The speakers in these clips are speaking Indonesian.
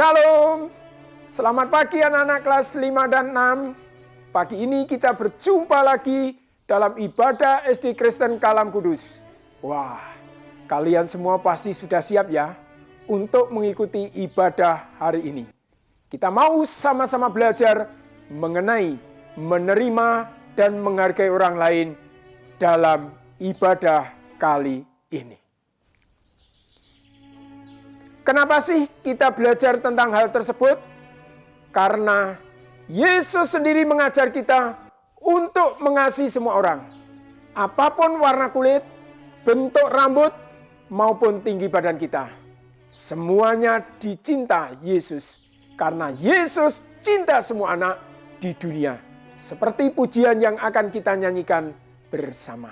Shalom, selamat pagi anak-anak kelas 5 dan 6. Pagi ini kita berjumpa lagi dalam ibadah SD Kristen Kalam Kudus. Wah, kalian semua pasti sudah siap ya untuk mengikuti ibadah hari ini. Kita mau sama-sama belajar mengenai menerima dan menghargai orang lain dalam ibadah kali ini. Kenapa sih kita belajar tentang hal tersebut? Karena Yesus sendiri mengajar kita untuk mengasihi semua orang. Apapun warna kulit, bentuk rambut, maupun tinggi badan kita. Semuanya dicinta Yesus. Karena Yesus cinta semua anak di dunia. Seperti pujian yang akan kita nyanyikan bersama.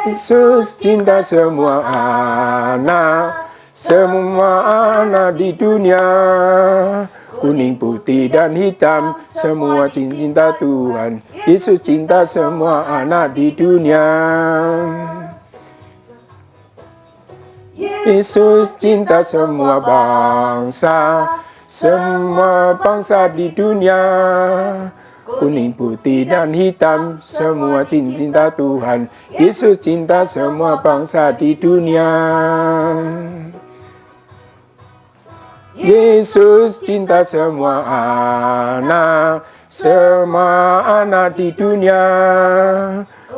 Yesus cinta semua anak di dunia. Kuning, putih, dan hitam, semua cinta Tuhan. Yesus cinta semua anak di dunia. Yesus cinta semua bangsa di dunia. Kuning, putih, dan hitam, semua cinta Tuhan. Yesus cinta semua bangsa di dunia. Yesus cinta semua anak di dunia.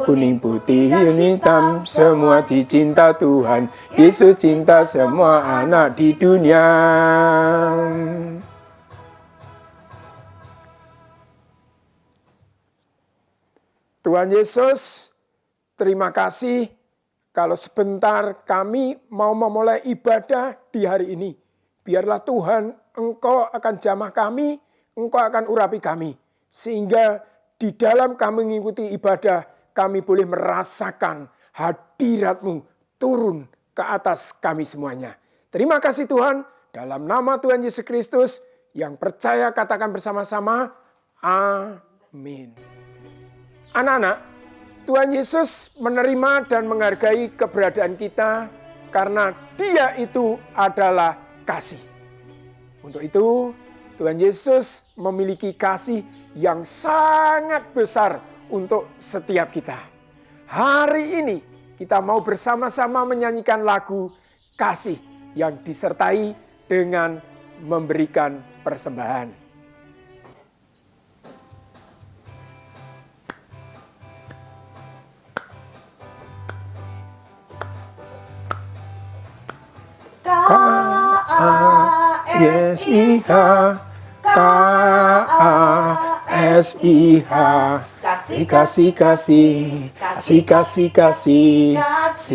Kuning, putih, dan hitam, semua dicinta Tuhan. Yesus cinta semua anak di dunia. Tuhan Yesus, terima kasih kalau sebentar kami mau memulai ibadah di hari ini. Biarlah Tuhan, Engkau akan jamah kami, Engkau akan urapi kami. Sehingga di dalam kami mengikuti ibadah, kami boleh merasakan hadirat-Mu turun ke atas kami semuanya. Terima kasih Tuhan, dalam nama Tuhan Yesus Kristus, yang percaya katakan bersama-sama, amin. Anak-anak, Tuhan Yesus menerima dan menghargai keberadaan kita karena Dia itu adalah kasih. Untuk itu, Tuhan Yesus memiliki kasih yang sangat besar untuk setiap kita. Hari ini kita mau bersama-sama menyanyikan lagu kasih yang disertai dengan memberikan persembahan. K-A-S-I-H, K-A-S-I-H, kasih, kasih, kasih, kasih, kasih, kasih.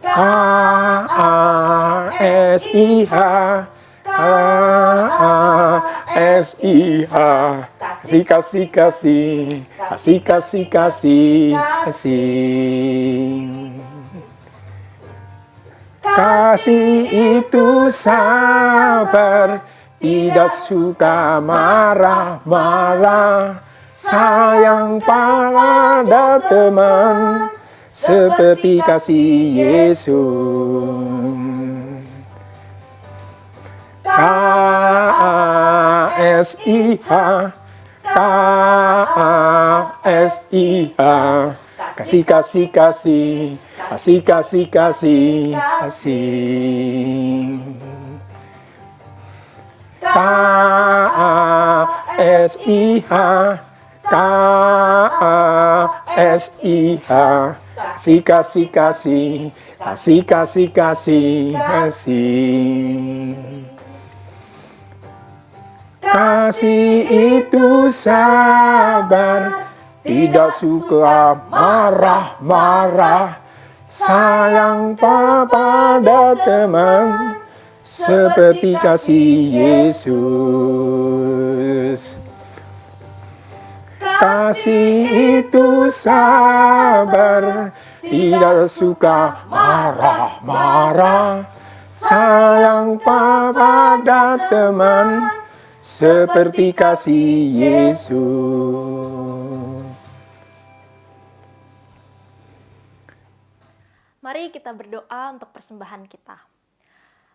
K-A-S-I-H, K-A-S-I-H, kasih, kasih, kasih, kasih, kasih, kasih, kasih. Kasih itu sabar, tidak suka marah-marah, sayang pada teman, seperti kasih Yesus. K-A-S-I-H, K-A-S-I-H, kasih, kasih, kasih, kasih, kasih, kasih, kasih. K-A-S-I-H, K-A-S-I-H, kasih, kasih, kasih, kasih, kasih, kasih, kasih. Kasih itu sabar, tidak suka marah-marah, sayang pada teman, seperti kasih Yesus. Kasih itu sabar, tidak suka marah-marah, sayang pada teman, seperti kasih Yesus. Mari kita berdoa untuk persembahan kita.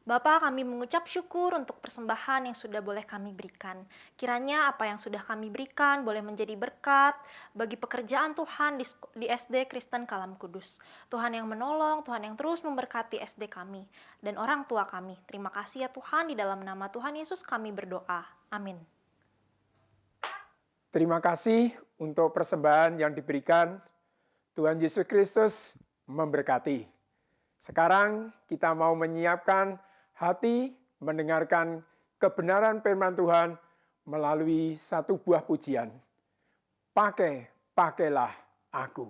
Bapa, kami mengucap syukur untuk persembahan yang sudah boleh kami berikan. Kiranya apa yang sudah kami berikan boleh menjadi berkat bagi pekerjaan Tuhan di SD Kristen Kalam Kudus. Tuhan yang menolong, Tuhan yang terus memberkati SD kami dan orang tua kami. Terima kasih ya Tuhan, di dalam nama Tuhan Yesus kami berdoa. Amin. Terima kasih untuk persembahan yang diberikan. Tuhan Yesus Kristus memberkati. Sekarang kita mau menyiapkan hati mendengarkan kebenaran firman Tuhan melalui satu buah pujian. Pakailah aku.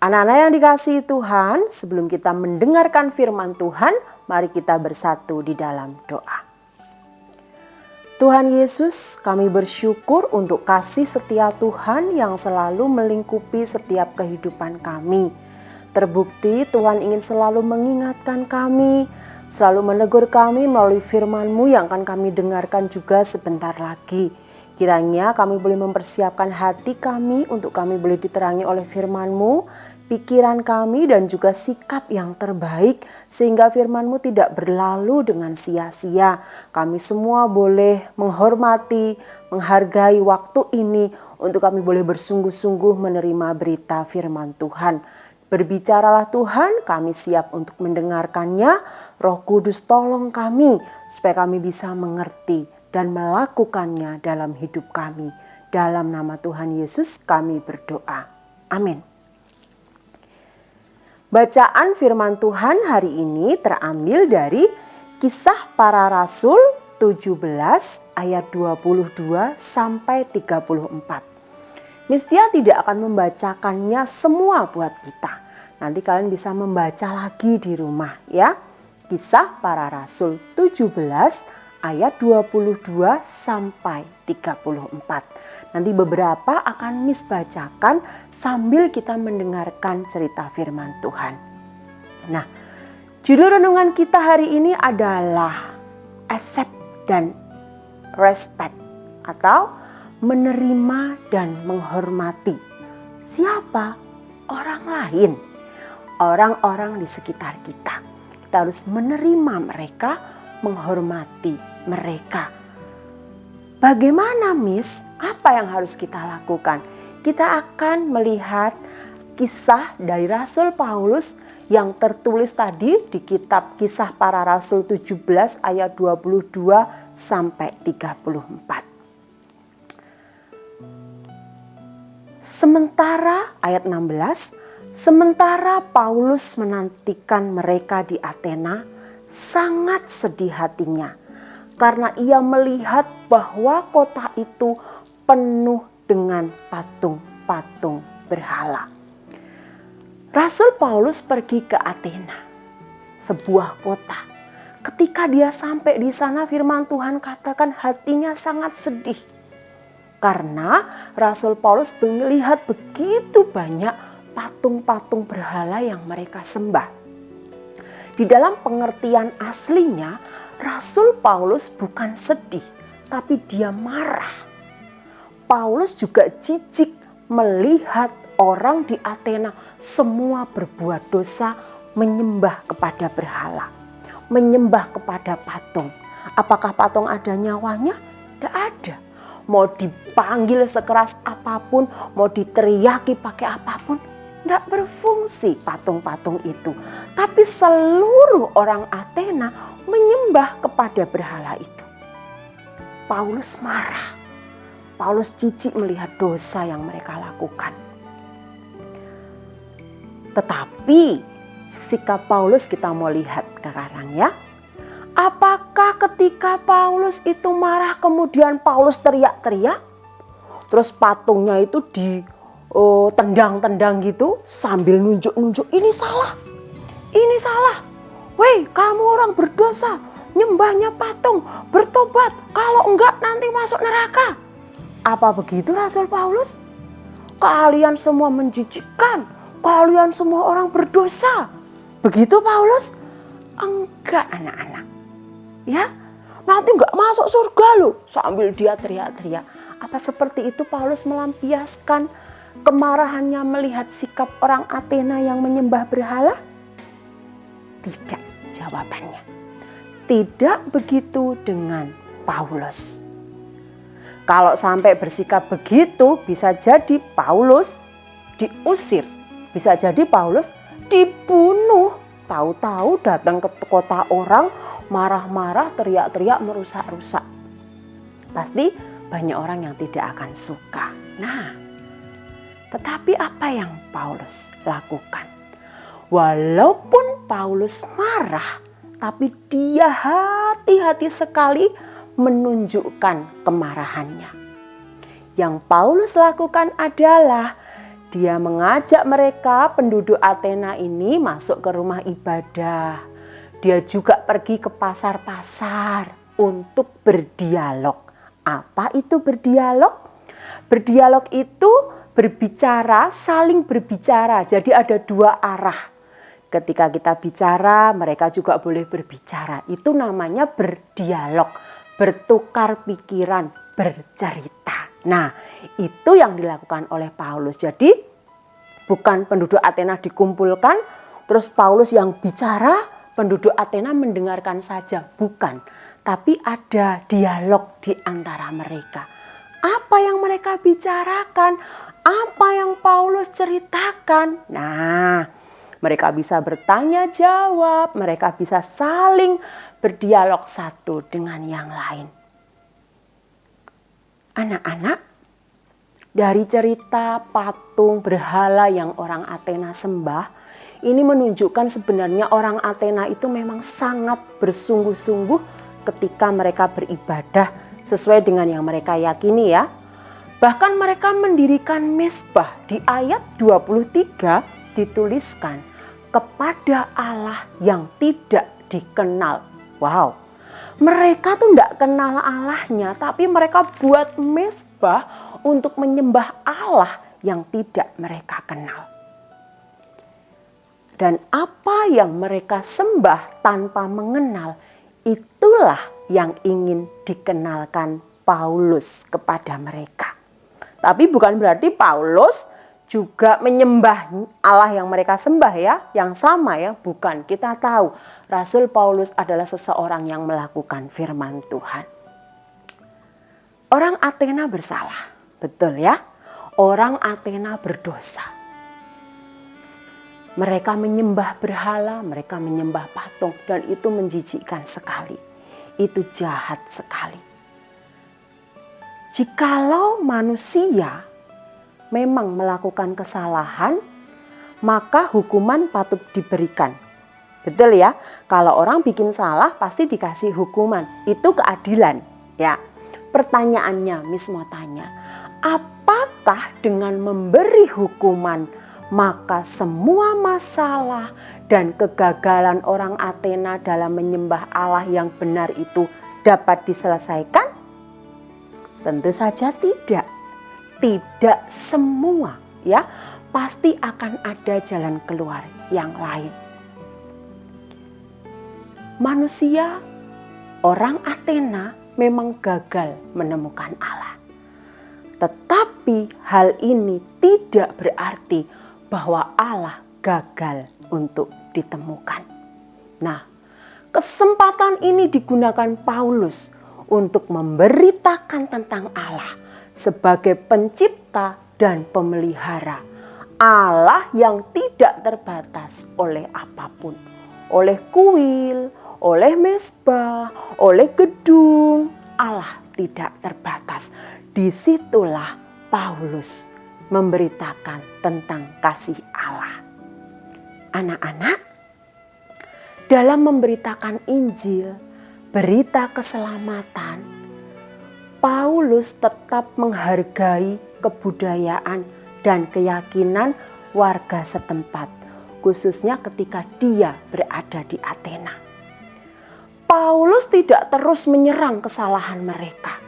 Anak-anak yang dikasihi Tuhan, sebelum kita mendengarkan firman Tuhan, mari kita bersatu di dalam doa. Tuhan Yesus, kami bersyukur untuk kasih setia Tuhan yang selalu melingkupi setiap kehidupan kami. Terbukti Tuhan ingin selalu mengingatkan kami, selalu menegur kami melalui firman-Mu yang akan kami dengarkan juga sebentar lagi. Kiranya kami boleh mempersiapkan hati kami untuk kami boleh diterangi oleh firman-Mu, pikiran kami dan juga sikap yang terbaik sehingga firman-Mu tidak berlalu dengan sia-sia. Kami semua boleh menghormati, menghargai waktu ini untuk kami boleh bersungguh-sungguh menerima berita firman Tuhan. Berbicaralah Tuhan, kami siap untuk mendengarkannya. Roh Kudus tolong kami supaya kami bisa mengerti dan melakukannya dalam hidup kami. Dalam nama Tuhan Yesus kami berdoa. Amin. Bacaan firman Tuhan hari ini terambil dari Kisah Para Rasul 17 ayat 22 sampai 34. Mistia tidak akan membacakannya semua buat kita. Nanti kalian bisa membaca lagi di rumah ya. Kisah Para Rasul 17 ayat 22 sampai 34. Nanti beberapa akan Miss bacakan sambil kita mendengarkan cerita firman Tuhan. Nah, judul renungan kita hari ini adalah accept dan respect atau menerima dan menghormati. Siapa? Orang lain. Orang-orang di sekitar kita. Kita harus menerima mereka, menghormati mereka. Bagaimana, Miss? Apa yang harus kita lakukan? Kita akan melihat kisah dari Rasul Paulus yang tertulis tadi di kitab Kisah Para Rasul 17 ayat 22 sampai 34. Sementara ayat 16, sementara Paulus menantikan mereka di Athena, sangat sedih hatinya karena ia melihat bahwa kota itu penuh dengan patung-patung berhala. Rasul Paulus pergi ke Athena, sebuah kota. Ketika dia sampai di sana, firman Tuhan katakan hatinya sangat sedih. Karena Rasul Paulus melihat begitu banyak patung-patung berhala yang mereka sembah. Di dalam pengertian aslinya, Rasul Paulus bukan sedih, tapi dia marah. Paulus juga jijik melihat orang di Athena semua berbuat dosa, menyembah kepada berhala, menyembah kepada patung. Apakah patung ada nyawanya? Tidak ada. Mau dipanggil sekeras apapun, mau diteriaki pakai apapun, tidak berfungsi patung-patung itu. Tapi seluruh orang Athena menyembah kepada berhala itu. Paulus marah. Paulus jijik melihat dosa yang mereka lakukan. Tetapi sikap Paulus kita mau lihat sekarang ya. Apakah ketika Paulus itu marah kemudian Paulus teriak-teriak? Terus patungnya itu tendang-tendang gitu sambil nunjuk-nunjuk, ini salah, ini salah. Weh, kamu orang berdosa, nyembahnya patung, bertobat, kalau enggak nanti masuk neraka. Apa begitu Rasul Paulus? Kalian semua menjijikkan, kalian semua orang berdosa. Begitu Paulus? Enggak anak-anak. Ya, nanti enggak masuk surga loh, sambil dia teriak-teriak. Apa seperti itu Paulus melampiaskan kemarahannya melihat sikap orang Athena yang menyembah berhala? Tidak jawabannya. Tidak begitu dengan Paulus. Kalau sampai bersikap begitu, bisa jadi Paulus diusir. Bisa jadi Paulus dibunuh. Tahu-tahu datang ke kota orang, marah-marah, teriak-teriak, merusak-rusak. Pasti banyak orang yang tidak akan suka. Nah, tetapi apa yang Paulus lakukan? Walaupun Paulus marah, tapi dia hati-hati sekali menunjukkan kemarahannya. Yang Paulus lakukan adalah dia mengajak mereka penduduk Athena ini masuk ke rumah ibadah. Dia juga pergi ke pasar-pasar untuk berdialog. Apa itu berdialog? Berdialog itu berbicara, saling berbicara. Jadi ada dua arah. Ketika kita bicara, mereka juga boleh berbicara. Itu namanya berdialog, bertukar pikiran, bercerita. Nah, itu yang dilakukan oleh Paulus. Jadi bukan penduduk Athena dikumpulkan, terus Paulus yang bicara, penduduk Athena mendengarkan saja. Bukan, tapi ada dialog di antara mereka. Apa yang mereka bicarakan? Apa yang Paulus ceritakan? Nah, mereka bisa bertanya jawab, mereka bisa saling berdialog satu dengan yang lain. Anak-anak, dari cerita patung berhala yang orang Athena sembah, ini menunjukkan sebenarnya orang Athena itu memang sangat bersungguh-sungguh ketika mereka beribadah sesuai dengan yang mereka yakini ya. Bahkan mereka mendirikan mezbah. Di ayat 23 dituliskan kepada Allah yang tidak dikenal. Wow, mereka tuh tidak kenal Allahnya, tapi mereka buat mezbah untuk menyembah Allah yang tidak mereka kenal. Dan apa yang mereka sembah tanpa mengenal, itulah yang ingin dikenalkan Paulus kepada mereka. Tapi bukan berarti Paulus juga menyembah Allah yang mereka sembah ya, yang sama ya, bukan. Kita tahu Rasul Paulus adalah seseorang yang melakukan firman Tuhan. Orang Athena bersalah, betul ya. Orang Athena berdosa. Mereka menyembah berhala, mereka menyembah patung, dan itu menjijikkan sekali. Itu jahat sekali. Jikalau manusia memang melakukan kesalahan, maka hukuman patut diberikan. Betul ya? Kalau orang bikin salah pasti dikasih hukuman. Itu keadilan ya. Pertanyaannya, Miss mau tanya, apakah dengan memberi hukuman maka semua masalah dan kegagalan orang Athena dalam menyembah Allah yang benar itu dapat diselesaikan? Tentu saja tidak. Tidak semua ya. Pasti akan ada jalan keluar yang lain. Manusia, orang Athena memang gagal menemukan Allah. Tetapi hal ini tidak berarti bahwa Allah gagal untuk ditemukan. Nah, kesempatan ini digunakan Paulus untuk memberitakan tentang Allah sebagai pencipta dan pemelihara. Allah yang tidak terbatas oleh apapun. Oleh kuil, oleh mezbah, oleh gedung. Allah tidak terbatas. Disitulah Paulus memberitakan tentang kasih Allah. Anak-anak, dalam memberitakan Injil, berita keselamatan, Paulus tetap menghargai kebudayaan dan keyakinan warga setempat, khususnya ketika dia berada di Athena. Paulus tidak terus menyerang kesalahan mereka.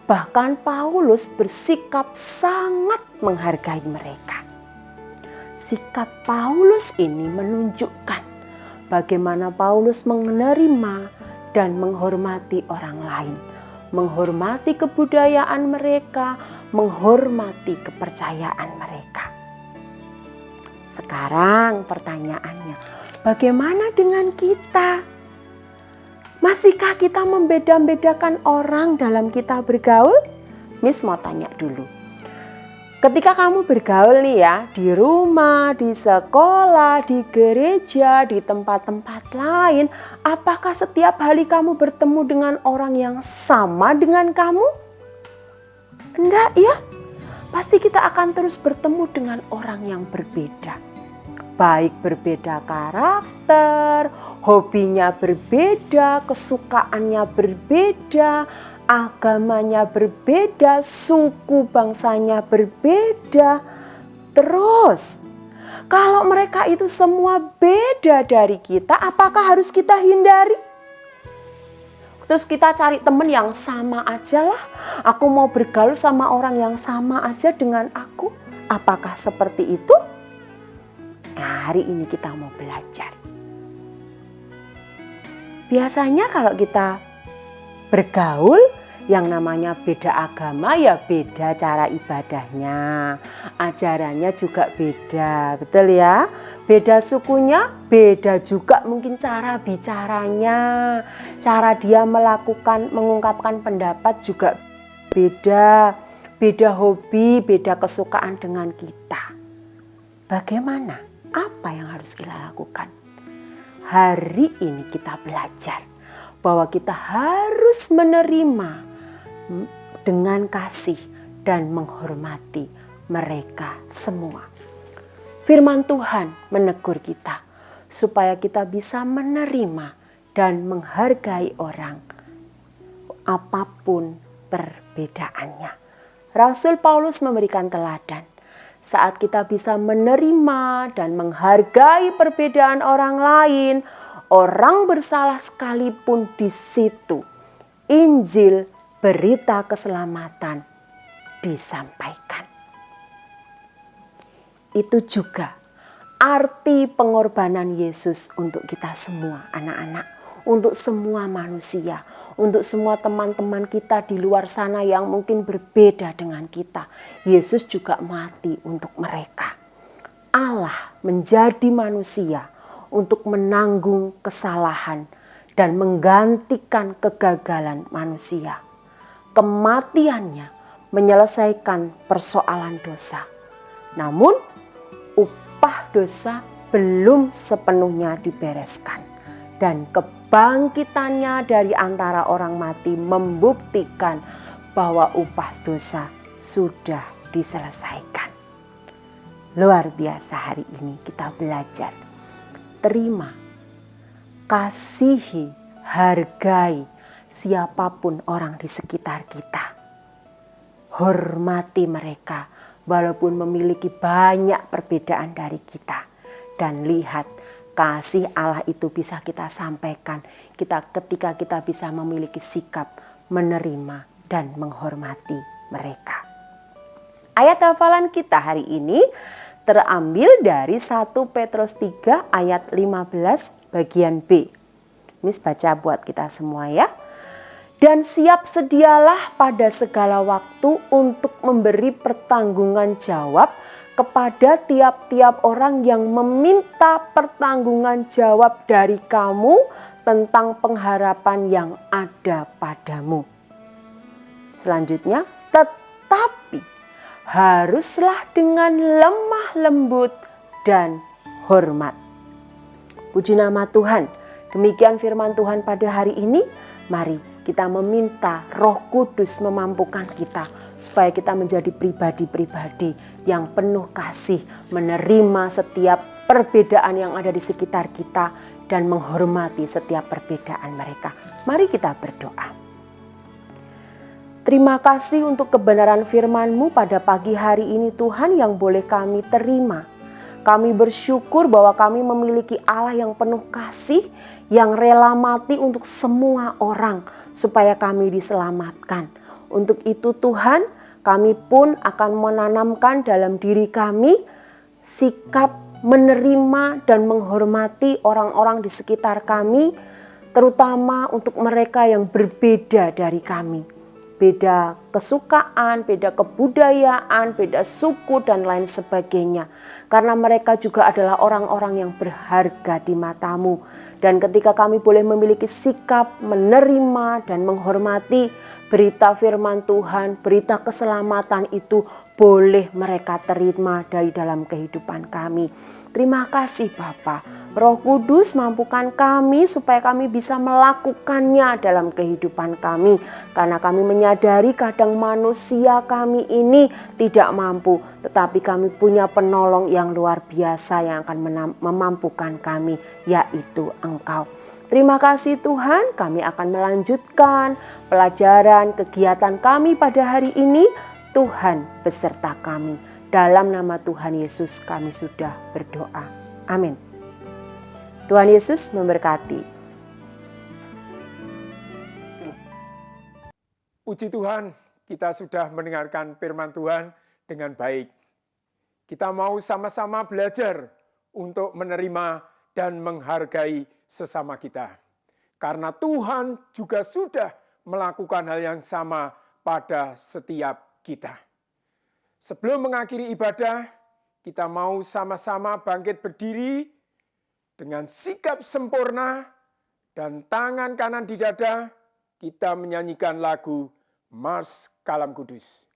Bahkan Paulus bersikap sangat menghargai mereka. Sikap Paulus ini menunjukkan bagaimana Paulus menerima dan menghormati orang lain, menghormati kebudayaan mereka, menghormati kepercayaan mereka. Sekarang pertanyaannya, bagaimana dengan kita? Masihkah kita membeda-bedakan orang dalam kita bergaul? Miss mau tanya dulu. Ketika kamu bergaul nih ya, di rumah, di sekolah, di gereja, di tempat-tempat lain, apakah setiap hari kamu bertemu dengan orang yang sama dengan kamu? Enggak ya, pasti kita akan terus bertemu dengan orang yang berbeda. Baik berbeda karakter, hobinya berbeda, kesukaannya berbeda, agamanya berbeda, suku bangsanya berbeda. Terus, kalau mereka itu semua beda dari kita, apakah harus kita hindari? Terus kita cari teman yang sama aja lah. Aku mau bergaul sama orang yang sama aja dengan aku. Apakah seperti itu? Nah, hari ini kita mau belajar. Biasanya kalau kita bergaul, yang namanya beda agama ya beda cara ibadahnya, ajarannya juga beda, betul ya? Beda sukunya, beda juga mungkin cara bicaranya, cara dia mengungkapkan pendapat juga beda, beda hobi, beda kesukaan dengan kita. Bagaimana? Apa yang harus kita lakukan? Hari ini kita belajar bahwa kita harus menerima dengan kasih dan menghormati mereka semua. Firman Tuhan menegur kita supaya kita bisa menerima dan menghargai orang apapun perbedaannya. Rasul Paulus memberikan teladan. Saat kita bisa menerima dan menghargai perbedaan orang lain, orang bersalah sekalipun di situ, Injil, berita keselamatan disampaikan. Itu juga arti pengorbanan Yesus untuk kita semua anak-anak, untuk semua manusia, untuk semua teman-teman kita di luar sana yang mungkin berbeda dengan kita. Yesus juga mati untuk mereka. Allah menjadi manusia untuk menanggung kesalahan dan menggantikan kegagalan manusia. Kematiannya menyelesaikan persoalan dosa. Namun upah dosa belum sepenuhnya dibereskan. Dan kebangkitannya dari antara orang mati membuktikan bahwa upah dosa sudah diselesaikan. Luar biasa, hari ini kita belajar. Terima, kasihi, hargai siapapun orang di sekitar kita. Hormati mereka walaupun memiliki banyak perbedaan dari kita. Dan lihat, kasih Allah itu bisa kita sampaikan ketika kita bisa memiliki sikap menerima dan menghormati mereka. Ayat hafalan kita hari ini terambil dari 1 Petrus 3 ayat 15 bagian B. Miss baca buat kita semua ya. Dan siap sedialah pada segala waktu untuk memberi pertanggungan jawab kepada tiap-tiap orang yang meminta pertanggungan jawab dari kamu tentang pengharapan yang ada padamu. Selanjutnya, tetapi haruslah dengan lemah lembut dan hormat. Puji nama Tuhan. Demikian firman Tuhan pada hari ini. Mari kita meminta Roh Kudus memampukan kita supaya kita menjadi pribadi-pribadi yang penuh kasih, menerima setiap perbedaan yang ada di sekitar kita dan menghormati setiap perbedaan mereka. Mari kita berdoa. Terima kasih untuk kebenaran firman-Mu pada pagi hari ini Tuhan yang boleh kami terima. Kami bersyukur bahwa kami memiliki Allah yang penuh kasih, yang rela mati untuk semua orang supaya kami diselamatkan. Untuk itu Tuhan, kami pun akan menanamkan dalam diri kami sikap menerima dan menghormati orang-orang di sekitar kami, terutama untuk mereka yang berbeda dari kami. Beda kesukaan, beda kebudayaan, beda suku dan lain sebagainya. Karena mereka juga adalah orang-orang yang berharga di mata-Mu. Dan ketika kami boleh memiliki sikap menerima dan menghormati berita firman Tuhan, berita keselamatan itu boleh mereka terima dari dalam kehidupan kami. Terima kasih Bapa. Roh Kudus mampukan kami supaya kami bisa melakukannya dalam kehidupan kami. Karena kami menyadari kadang manusia kami ini tidak mampu. Tetapi kami punya penolong yang luar biasa yang akan memampukan kami, yaitu Engkau. Terima kasih Tuhan, kami akan melanjutkan pelajaran kegiatan kami pada hari ini. Tuhan beserta kami. Dalam nama Tuhan Yesus kami sudah berdoa. Amin. Tuhan Yesus memberkati. Puji Tuhan, kita sudah mendengarkan firman Tuhan dengan baik. Kita mau sama-sama belajar untuk menerima dan menghargai sesama kita. Karena Tuhan juga sudah melakukan hal yang sama pada setiap kita. Sebelum mengakhiri ibadah, kita mau sama-sama bangkit berdiri dengan sikap sempurna dan tangan kanan di dada, kita menyanyikan lagu Mars Kalam Kudus.